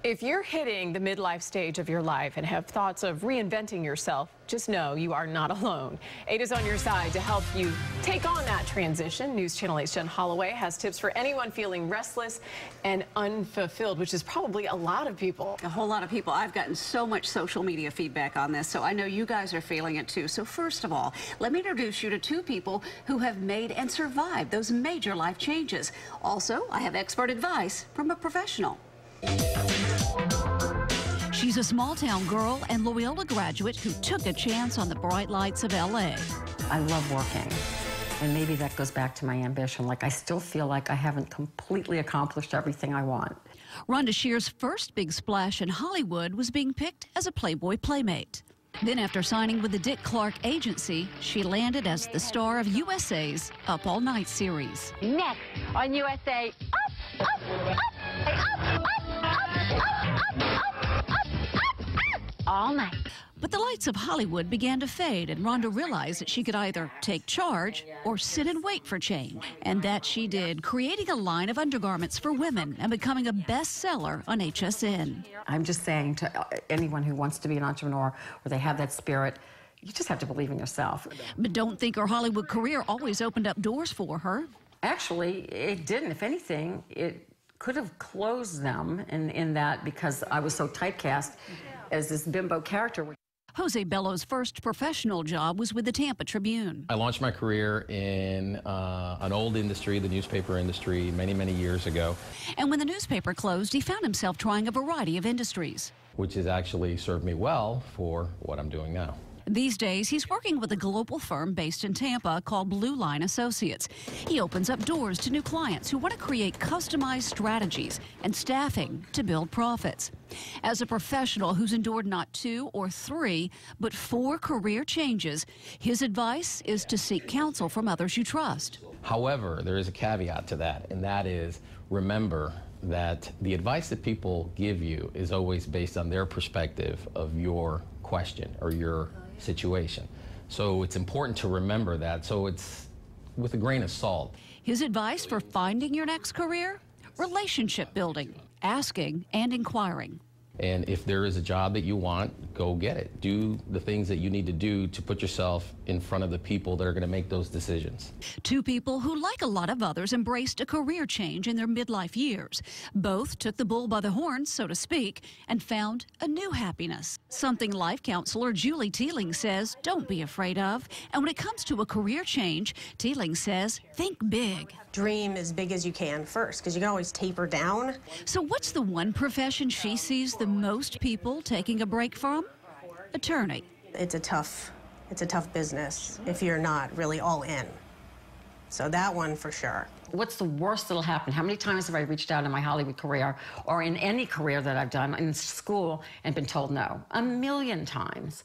If you're hitting the midlife stage of your life and have thoughts of reinventing yourself, just know you are not alone. Ada's on your side to help you take on that transition. News Channel 8's Jen Holloway has tips for anyone feeling restless and unfulfilled, which is probably a lot of people. A whole lot of people. I've gotten so much social media feedback on this, so I know you guys are feeling it too. So first of all, let me introduce you to two people who have made and survived those major life changes. Also, I have expert advice from a professional. She's a small-town girl and Loyola graduate who took a chance on the bright lights of L.A. I love working, and maybe that goes back to my ambition. Like, I still feel like I haven't completely accomplished everything I want. Rhonda Shear's first big splash in Hollywood was being picked as a Playboy playmate. Then after signing with the Dick Clark agency, she landed as the star of USA's Up All Night series. Next on USA, up, all night. But the lights of Hollywood began to fade, and Rhonda realized that she could either take charge or sit and wait for change. And that she did, creating a line of undergarments for women and becoming a bestseller on HSN. I'm just saying to anyone who wants to be an entrepreneur or they have that spirit, you just have to believe in yourself. But don't think her Hollywood career always opened up doors for her. Actually, it didn't. If anything, it could have closed them in that, because I was so typecast as this bimbo character. Jose Bello's first professional job was with the Tampa Tribune. I launched my career in an old industry, the newspaper industry, many, many years ago. And when the newspaper closed, he found himself trying a variety of industries, which has actually served me well for what I'm doing now. These days, he's working with a global firm based in Tampa called Blue Line Associates. He opens up doors to new clients who want to create customized strategies and staffing to build profits. As a professional who's endured not 2 or 3, but 4 career changes, his advice is to seek counsel from others you trust. However, there is a caveat to that, and that is, remember that the advice that people give you is always based on their perspective of your question or your situation. So it's important to remember that. So it's with a grain of salt. His advice for finding your next career? Relationship building, asking and inquiring. And if there is a job that you want, go get it. Do the things that you need to do to put yourself in front of the people that are going to make those decisions. Two people who, like a lot of others, embraced a career change in their midlife years. Both took the bull by the horns, so to speak, and found a new happiness. Something life counselor Julie Teeling says don't be afraid of. And when it comes to a career change, Teeling says think big. Dream as big as you can first, because you can always taper down. So what's the one profession she sees the most people taking a break from? Attorney. It's a tough business if you're not really all in. So that one for sure. What's the worst that'll happen? How many times have I reached out in my Hollywood career or in any career that I've done in school and been told no? 1,000,000 times.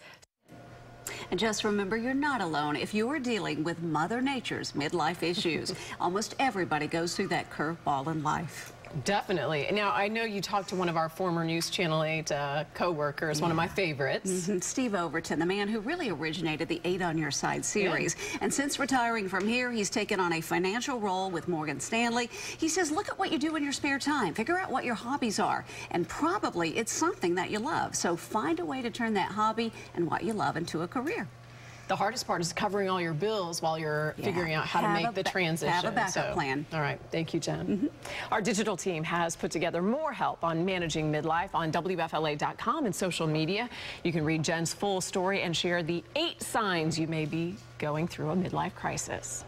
And just remember, you're not alone if you are dealing with Mother Nature's midlife issues. Almost everybody goes through that curveball in life. Definitely. Now, I know you talked to one of our former News Channel 8 co-workers, one of my favorites. Steve Overton, the man who really originated the 8 on Your Side series. Yeah. And since retiring from here, he's taken on a financial role with Morgan Stanley. He says, look at what you do in your spare time. Figure out what your hobbies are. And probably it's something that you love. So find a way to turn that hobby and what you love into a career. The hardest part is covering all your bills while you're figuring out how to make the transition. Have a backup plan. All right. Thank you, Jen. Our digital team has put together more help on managing midlife on WFLA.com and social media. You can read Jen's full story and share the 8 signs you may be going through a midlife crisis.